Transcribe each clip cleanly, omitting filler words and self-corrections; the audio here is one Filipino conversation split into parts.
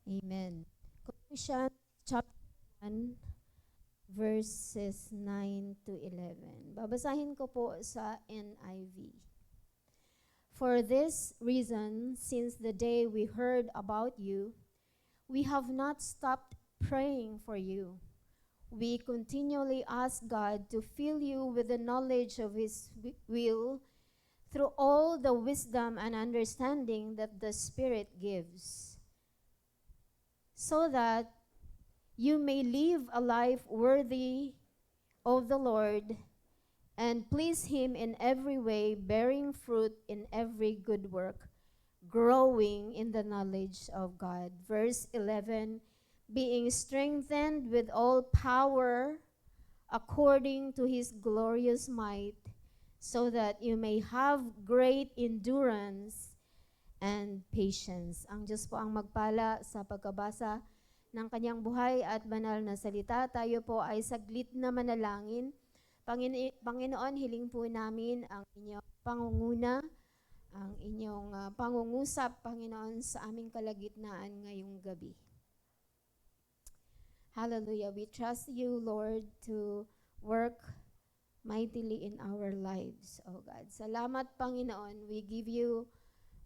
Amen. Colossians chapter 1, verses 9 to 11. Babasahin ko po sa NIV. For this reason, since the day we heard about you, we have not stopped praying for you. We continually ask God to fill you with the knowledge of His will through all the wisdom and understanding that the Spirit gives, so that you may live a life worthy of the Lord and please Him in every way, bearing fruit in every good work, growing in the knowledge of God. Verse 11, being strengthened with all power according to His glorious might, so that you may have great endurance and patience. Ang Diyos po ang magpala sa pagkabasa ng kanyang buhay at banal na salita. Tayo po ay saglit na manalangin. Panginoon, hiling po namin ang inyong pangunguna, ang inyong pangungusap, Panginoon, sa aming kalagitnaan ngayong gabi. Hallelujah. We trust you, Lord, to work mightily in our lives, oh God. Salamat, Panginoon. We give you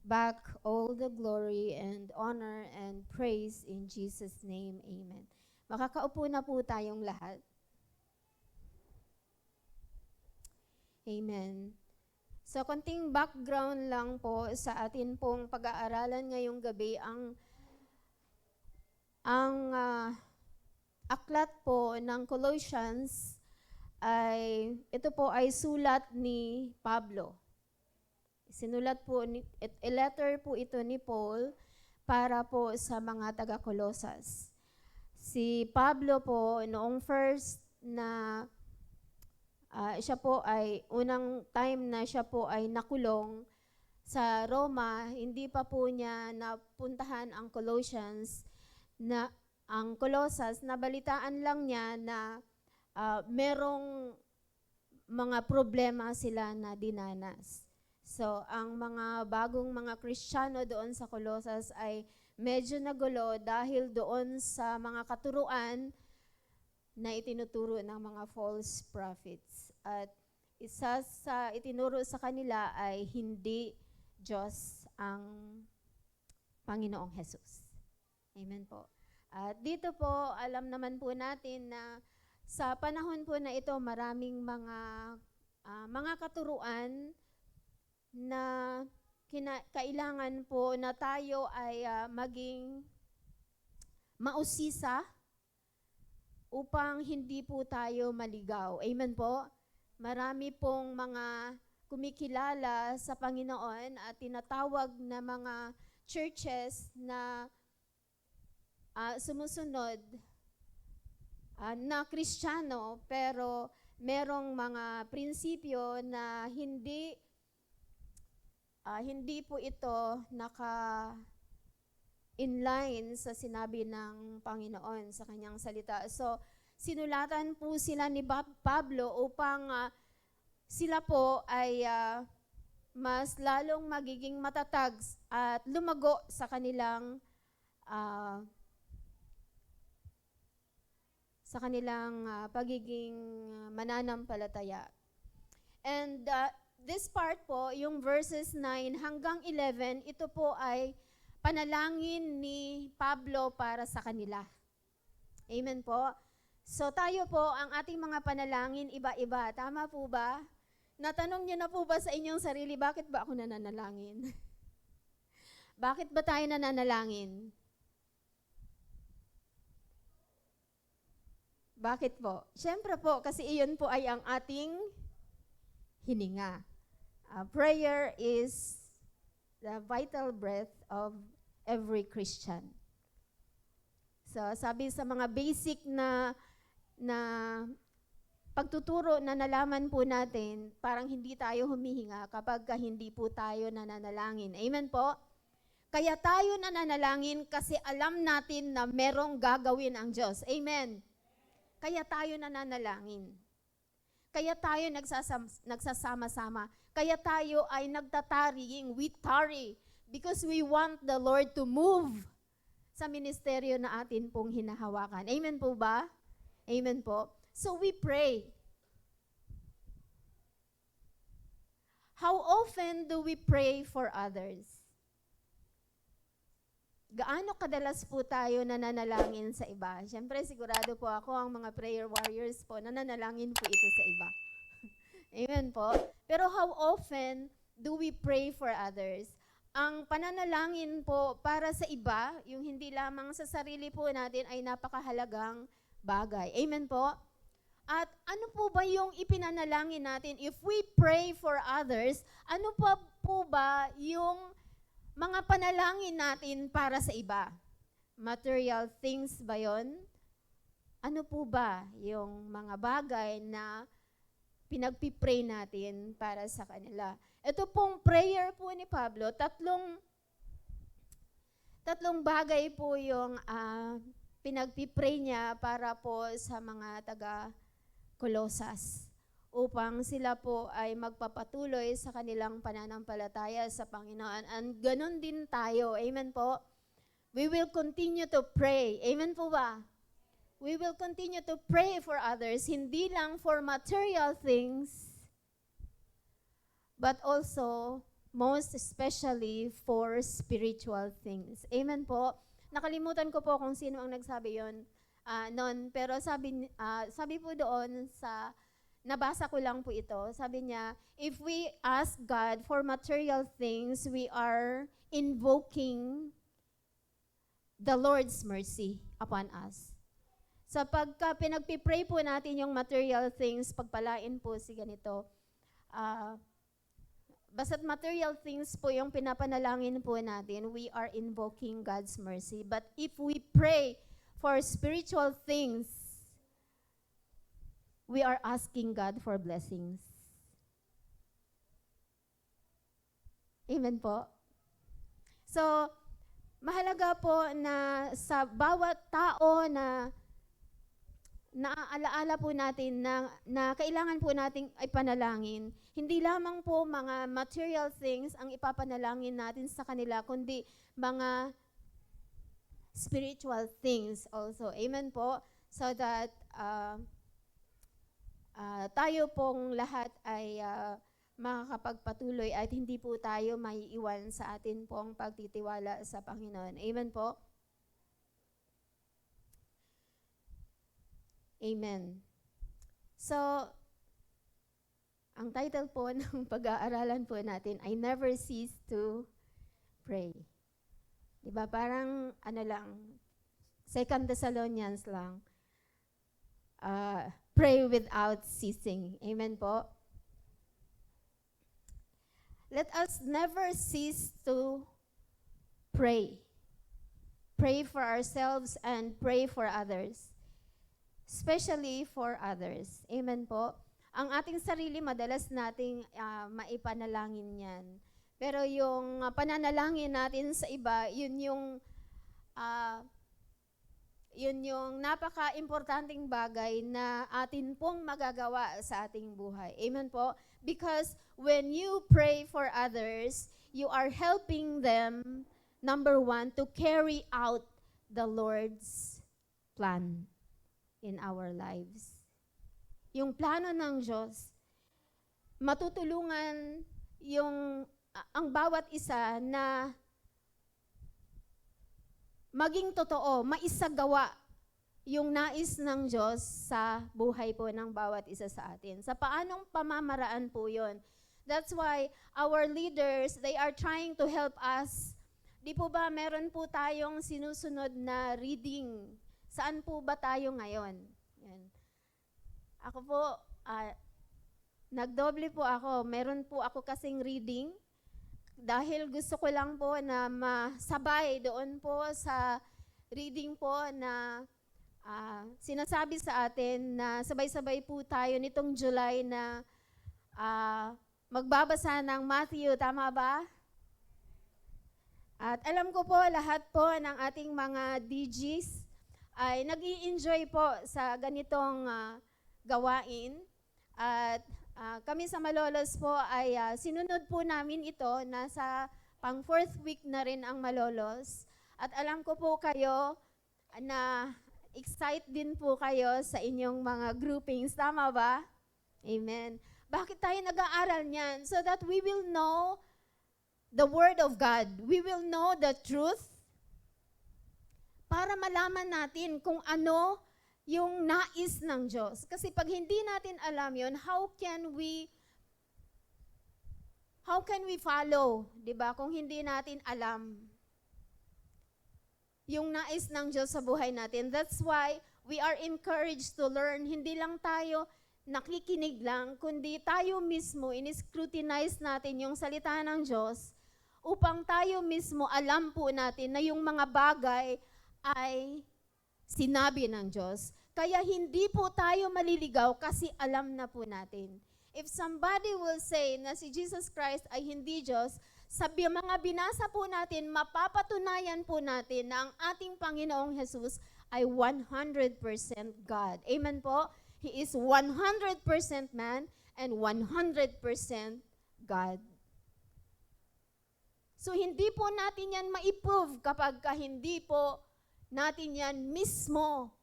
back all the glory and honor and praise in Jesus' name. Amen. Makakaupo na po tayong lahat. Amen. So, konting background lang po sa atin pong pag-aaralan ngayong gabi. Ang aklat po ng Colossians ito po ay sulat ni Pablo. Sinulat po, a letter po ito ni Paul para po sa mga taga-Colosas. Si Pablo po, noong first na siya po ay, unang time na siya po ay nakulong sa Roma, hindi pa po niya napuntahan ang Colossians, ang Colosas, nabalitaan lang niya na merong mga problema sila na dinanas. So, ang mga bagong mga Kristiyano doon sa Colosas ay medyo nagulo dahil doon sa mga katuruan na itinuturo ng mga false prophets. At isa sa itinuro sa kanila ay hindi Diyos ang Panginoong Jesus. Amen po. At dito po, alam naman po natin na sa panahon po na ito, maraming mga katuruan na kailangan po na tayo ay maging mausisa upang hindi po tayo maligaw. Amen po? Marami pong mga kumikilala sa Panginoon at tinatawag na mga churches na sumusunod na Kristiyano, pero merong mga prinsipyo na hindi po ito naka-inline sa sinabi ng Panginoon sa kanyang salita. So, sinulatan po sila ni Pablo upang sila po ay mas lalong magiging matatag at lumago sa kanilang pagiging mananampalataya. And this part po, yung verses 9 hanggang 11, ito po ay panalangin ni Pablo para sa kanila. Amen po. So tayo po, ang ating mga panalangin iba-iba. Tama po ba? Natanong niyo na po ba sa inyong sarili, bakit ba ako nananalangin? Bakit ba tayo nananalangin? Bakit po? Siyempre po, kasi iyon po ay ang ating hininga. Prayer is the vital breath of every Christian. So, sabi sa mga basic na pagtuturo na nalaman po natin, parang hindi tayo humihinga kapag hindi po tayo nananalangin. Amen po? Kaya tayo nananalangin kasi alam natin na merong gagawin ang Diyos. Amen? Kaya tayo nananalangin. Kaya tayo nagsasama-sama. Kaya tayo ay nagtataring, we tarry, because we want the Lord to move sa ministeryo na atin pong hinahawakan. Amen po ba? Amen po. So we pray. How often do we pray for others? Gaano kadalas po tayo nananalangin sa iba? Siyempre, sigurado po ako ang mga prayer warriors po, nananalangin po ito sa iba. Amen po. Pero how often do we pray for others? Ang pananalangin po para sa iba, yung hindi lamang sa sarili po natin, ay napakahalagang bagay. Amen po? At ano po ba yung ipinanalangin natin? If we pray for others, ano pa po ba yung mga panalangin natin para sa iba? Material things ba yon? Ano po ba yung mga bagay na pinagpipray natin para sa kanila? Ito pong prayer po ni Pablo, tatlong bagay po yung pinagpipray niya para po sa mga taga-Kolosas upang sila po ay magpapatuloy sa kanilang pananampalataya sa Panginoon. And ganun din tayo. Amen po? We will continue to pray. Amen po ba? We will continue to pray for others, hindi lang for material things, but also, most especially, for spiritual things. Amen po? Nakalimutan ko po kung sino ang nagsabi yon noon, pero sabi po doon sa, nabasa ko lang po ito, sabi niya, if we ask God for material things, we are invoking the Lord's mercy upon us. Sa pagka pinagpipray po natin yung material things, pagpalain po si ganito, basta't material things po yung pinapanalangin po natin, we are invoking God's mercy. But if we pray for spiritual things, we are asking God for blessings. Amen po? So, mahalaga po na sa bawat tao na naaalaala po natin na kailangan po nating ipanalangin, hindi lamang po mga material things ang ipapanalangin natin sa kanila, kundi mga spiritual things also. Amen po? So that tayo pong lahat ay makakapagpatuloy at hindi po tayo maiiwan sa atin pong pagtitiwala sa Panginoon. Amen po? Amen. So, ang title po ng pag-aaralan po natin ay Never Cease to Pray. Diba? Parang ano lang, 2 Thessalonians lang. Pray without ceasing. Amen po? Let us never cease to pray. Pray for ourselves and pray for others. Especially for others. Amen po? Ang ating sarili, madalas nating maipanalangin yan. Pero yung pananalangin natin sa iba, yun yung napaka-importanting bagay na atin pong magagawa sa ating buhay. Amen po? Because when you pray for others, you are helping them, number one, to carry out the Lord's plan in our lives. Yung plano ng Diyos, matutulungan ang bawat isa na maging totoo, maisagawa yung nais ng Diyos sa buhay po ng bawat isa sa atin. Sa paanong pamamaraan po yun? That's why our leaders, they are trying to help us. Di po ba meron po tayong sinusunod na reading? Saan po ba tayo ngayon? Yan. Ako po, nagdoble po ako. Meron po ako kasing reading dahil gusto ko lang po na masabay doon po sa reading po na sinasabi sa atin na sabay-sabay po tayo nitong July na magbabasa ng Matthew. Tama ba? At alam ko po lahat po ng ating mga DGs ay nag-i-enjoy po sa ganitong gawain. At kami sa Malolos po ay sinunod po namin ito. Nasa pang 4th week na rin ang Malolos. At alam ko po kayo na excited din po kayo sa inyong mga groupings. Tama ba? Amen. Bakit tayo nag-aaral niyan? So that we will know the Word of God. We will know the truth para malaman natin kung ano yung nais ng Diyos. Kasi pag hindi natin alam yon, how can we follow, 'di ba? Kung hindi natin alam yung nais ng Diyos sa buhay natin. That's why we are encouraged to learn. Hindi lang tayo nakikinig lang, kundi tayo mismo in-scrutinize natin yung salita ng Diyos upang tayo mismo alam po natin na yung mga bagay ay sinabi ng Diyos. Kaya hindi po tayo maliligaw kasi alam na po natin. If somebody will say na si Jesus Christ ay hindi Diyos, sa mga binasa po natin, mapapatunayan po natin na ang ating Panginoong Jesus ay 100% God. Amen po? He is 100% man and 100% God. So hindi po natin yan ma-prove kapag hindi po natin yan mismo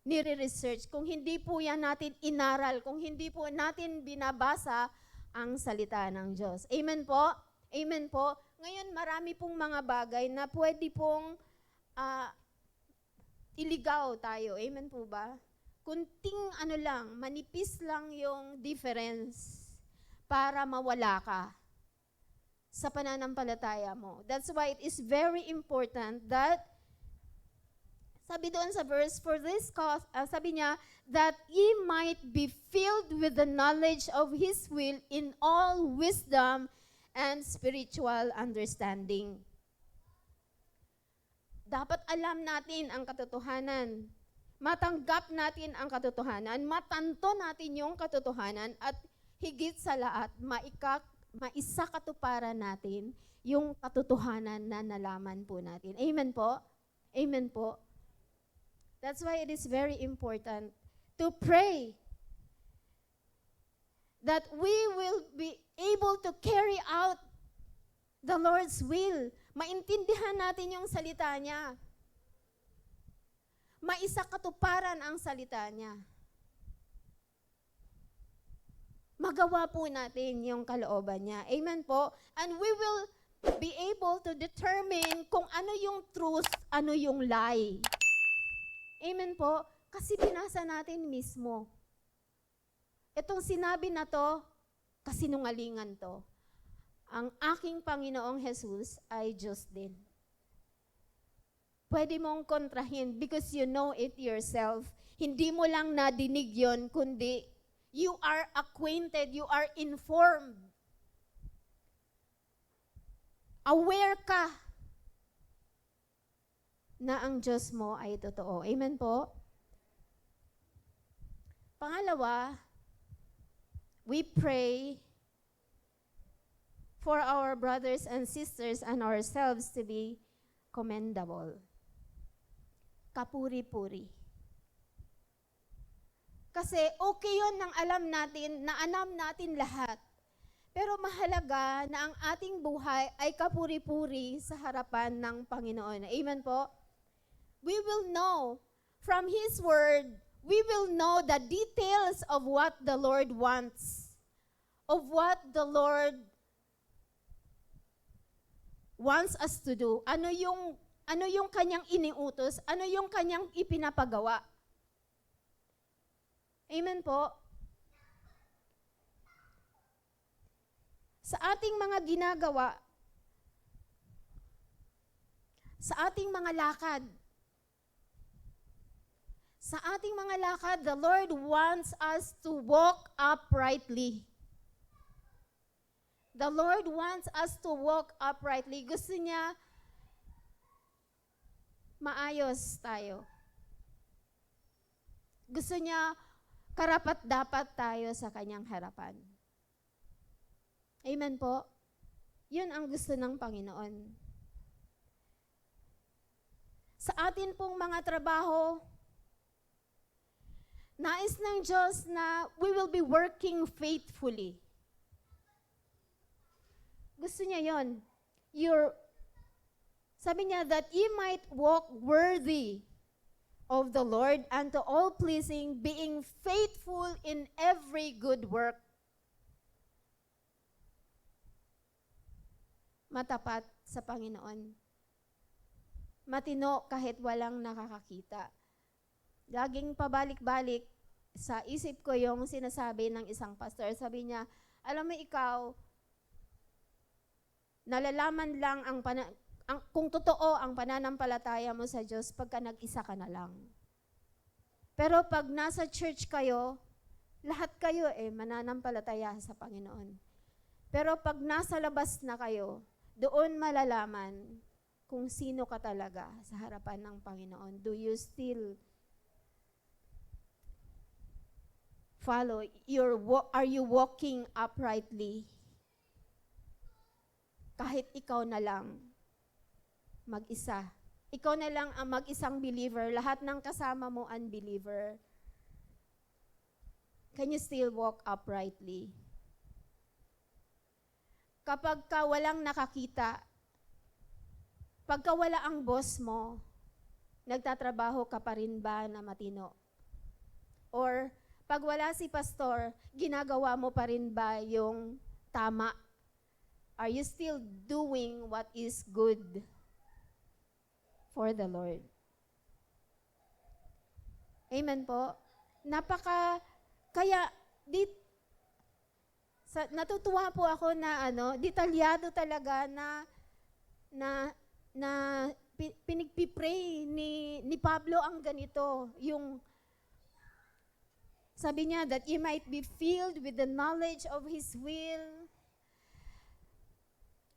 nire-research, kung hindi po yan natin inaral, kung hindi po natin binabasa ang salita ng Diyos. Amen po? Amen po. Ngayon, marami pong mga bagay na pwede pong iligaw tayo. Amen po ba? Kunting manipis lang yung difference para mawala ka sa pananampalataya mo. That's why it is very important that, sabi doon sa verse, for this cause, sabi niya, that ye might be filled with the knowledge of His will in all wisdom and spiritual understanding. Dapat alam natin ang katotohanan. Matanggap natin ang katotohanan, matanto natin yung katotohanan, at higit sa lahat, maisakatuparan natin yung katotohanan na nalaman po natin. Amen po? Amen po? That's why it is very important to pray that we will be able to carry out the Lord's will. Maintindihan natin yung salita niya. Maisakatuparan ang salita niya. Magawa po natin yung kalooban niya. Amen po? And we will be able to determine kung ano yung truth, ano yung lie. Amen po? Kasi binasa natin mismo. Itong sinabi na to, kasinungalingan to. Ang aking Panginoong Jesus ay Diyos din. Pwede mong kontrahin because you know it yourself. Hindi mo lang nadinig yon, kundi you are acquainted, you are informed. Aware ka na ang Diyos mo ay totoo. Amen po? Pangalawa, we pray for our brothers and sisters and ourselves to be commendable. Kapuri-puri. Kasi okay yun nang alam natin lahat. Pero mahalaga na ang ating buhay ay kapuri-puri sa harapan ng Panginoon. Amen po? We will know from His Word, we will know the details of what the Lord wants, of what the Lord wants us to do. Ano yung kanyang iniutos, ano yung kanyang ipinapagawa. Amen po? Sa ating mga ginagawa, sa ating mga lakad, the Lord wants us to walk uprightly. The Lord wants us to walk uprightly. Gusto niya maayos tayo. Gusto niya karapat-dapat tayo sa kanyang harapan. Amen po? Yun ang gusto ng Panginoon. Sa atin pong mga trabaho, nais ng Diyos na we will be working faithfully. Gusto niya yon. Sabi niya, that ye might walk worthy of the Lord unto all pleasing, being faithful in every good work. Matapat sa Panginoon. Matino kahit walang nakakakita. Laging pabalik-balik sa isip ko yung sinasabi ng isang pastor. Sabi niya, alam mo ikaw, nalalaman lang kung totoo ang pananampalataya mo sa Diyos pagka nag-isa ka na lang. Pero pag nasa church kayo, lahat kayo mananampalataya sa Panginoon. Pero pag nasa labas na kayo, doon malalaman kung sino ka talaga sa harapan ng Panginoon. Do you still follow? Are you walking uprightly? Kahit ikaw na lang, mag-isa. Ikaw na lang ang mag-isang believer. Lahat ng kasama mo unbeliever. Can you still walk uprightly? Kapag ka walang nakakita, pagka wala ang boss mo, nagtatrabaho ka pa rin ba na matino? Or pag wala si pastor, ginagawa mo pa rin ba yung tama? Are you still doing what is good for the Lord? Amen po. Kaya natutuwa po ako na detalyado talaga na pinigpipray ni Pablo ang ganito, yung sabi niya, that ye might be filled with the knowledge of His will.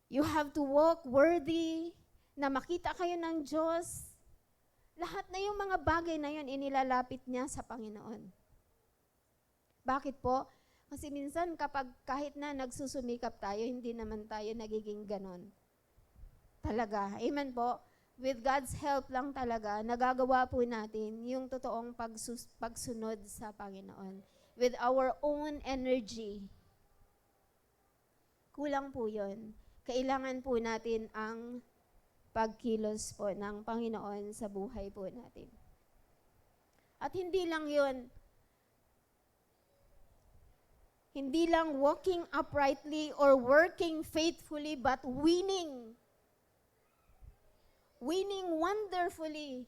You have to walk worthy, na makita kayo ng Diyos. Lahat na yung mga bagay na yun, inilalapit niya sa Panginoon. Bakit po? Kasi minsan kahit na nagsusumikap tayo, hindi naman tayo nagiging ganon. Talaga. Amen po. With God's help lang talaga, nagagawa po natin yung totoong pagsunod sa Panginoon. With our own energy. Kulang po yun. Kailangan po natin ang pagkilos po ng Panginoon sa buhay po natin. At hindi lang yun, hindi lang walking uprightly or working faithfully, but winning. Winning wonderfully.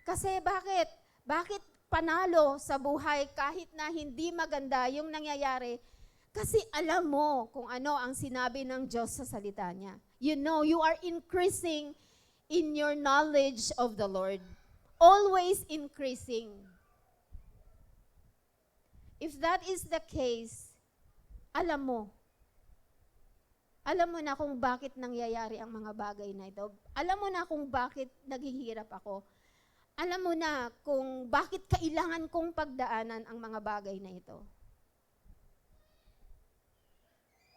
Kasi bakit? Bakit panalo sa buhay kahit na hindi maganda yung nangyayari? Kasi alam mo kung ano ang sinabi ng Diyos sa salita niya. You know, you are increasing in your knowledge of the Lord. Always increasing. If that is the case, alam mo na kung bakit nangyayari ang mga bagay na ito. Alam mo na kung bakit naghihirap ako. Alam mo na kung bakit kailangan kong pagdaanan ang mga bagay na ito.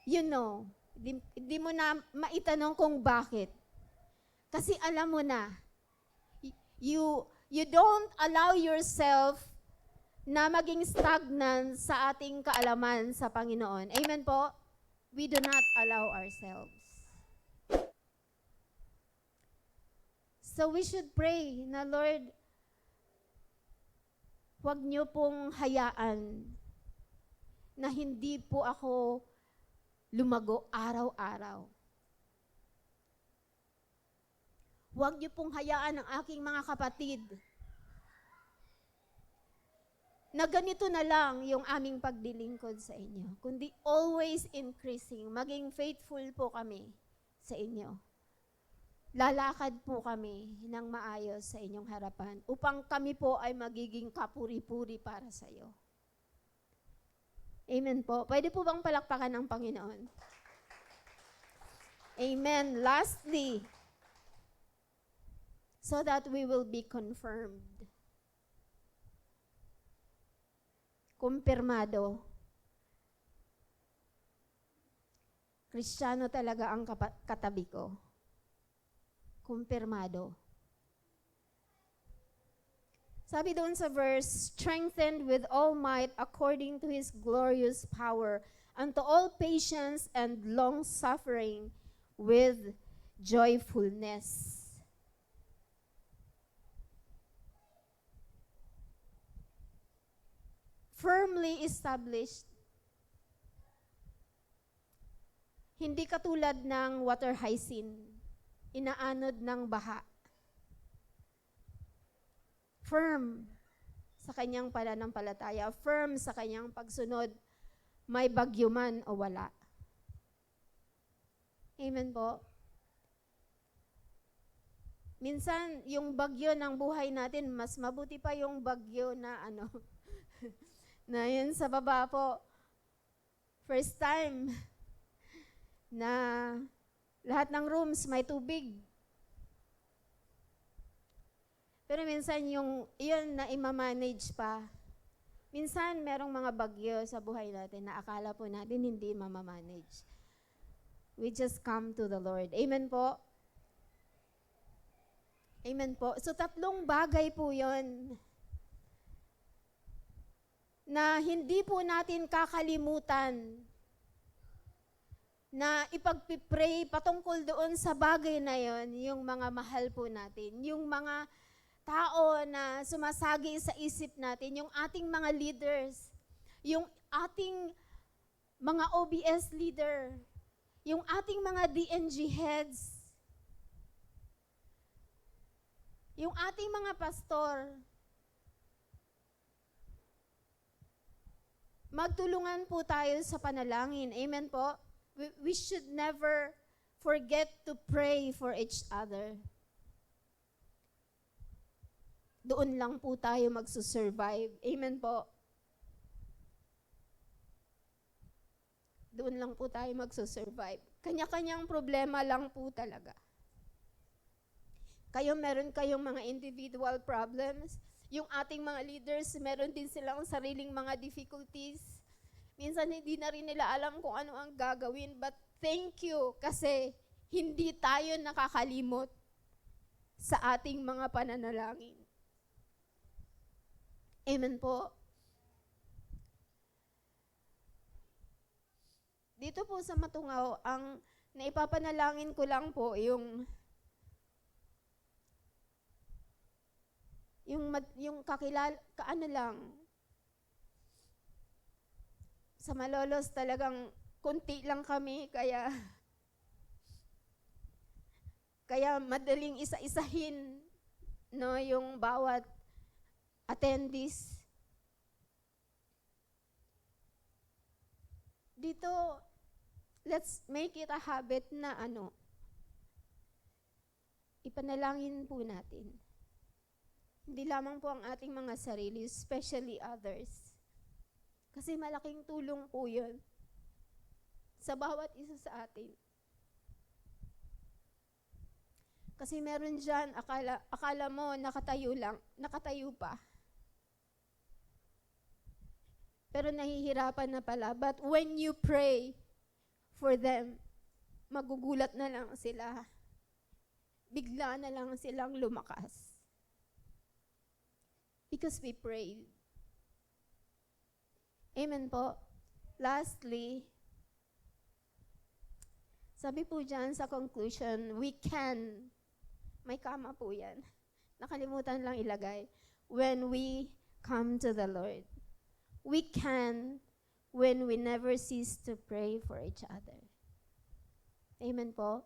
You know, di mo na maitanong kung bakit. Kasi alam mo na, you don't allow yourself na maging stagnant sa ating kaalaman sa Panginoon. Amen po? We do not allow ourselves. So we should pray na, Lord, huwag niyo pong hayaan na hindi po ako lumago araw-araw. Huwag niyo pong hayaan ang aking mga kapatid na ganito na lang yung aming pagdilingkod sa inyo, kundi always increasing. Maging faithful po kami sa inyo. Lalakad po kami ng maayos sa inyong harapan upang kami po ay magiging kapuri-puri para sa iyo. Amen po. Pwede po bang palakpakan ng Panginoon? Amen. Lastly, so that we will be confirmed. Kumpirmado. Kristiyano talaga ang katabi ko. Kumpirmado. Sabi doon sa verse, strengthened with all might according to His glorious power, unto all patience and long-suffering with joyfulness. firmly established. Hindi katulad ng water hyacinth, inaanod ng baha. Firm sa kanyang pananampalataya, firm sa kanyang pagsunod, may bagyo man o wala. Amen po. Minsan, yung bagyo ng buhay natin, mas mabuti pa yung bagyo na na yun sa baba po. First time na lahat ng rooms may tubig. Pero minsan yun na ima-manage pa. Minsan merong mga bagyo sa buhay natin na akala po natin hindi mamamanage. We just come to the Lord. Amen po? Amen po. So 3 bagay po yon na hindi po natin kakalimutan na ipagpipray patungkol doon sa bagay na yon, yung mga mahal po natin, yung mga tao na sumasagi sa isip natin, yung ating mga leaders, yung ating mga OBS leader, yung ating mga DNG heads, yung ating mga pastor. Magtulungan po tayo sa panalangin. Amen po? We should never forget to pray for each other. Doon lang po tayo magsusurvive. Amen po? Doon lang po tayo magsusurvive. Kanya-kanyang problema lang po talaga. Meron kayong mga individual problems. Yung ating mga leaders, meron din silang sariling mga difficulties. Minsan hindi na rin nila alam kung ano ang gagawin. But thank you kasi hindi tayo nakakalimot sa ating mga pananalangin. Amen po. Dito po sa Matungaw, ang naipapanalangin ko lang po yung sa Malolos talagang kunti lang kami, kaya madaling isa-isahin yung bawat attendees. Dito, let's make it a habit na ipanalangin po natin. Hindi lamang po ang ating mga sarili, especially others. Kasi malaking tulong po yun sa bawat isa sa atin. Kasi meron dyan, akala mo nakatayo pa. Pero nahihirapan na pala. But when you pray for them, magugulat na lang sila. Bigla na lang silang lumakas. Because we prayed. Amen po. Lastly, sabi po dyan sa conclusion, we can, may kama po yan. Nakalimutan lang ilagay. When we come to the Lord. We can when we never cease to pray for each other. Amen po.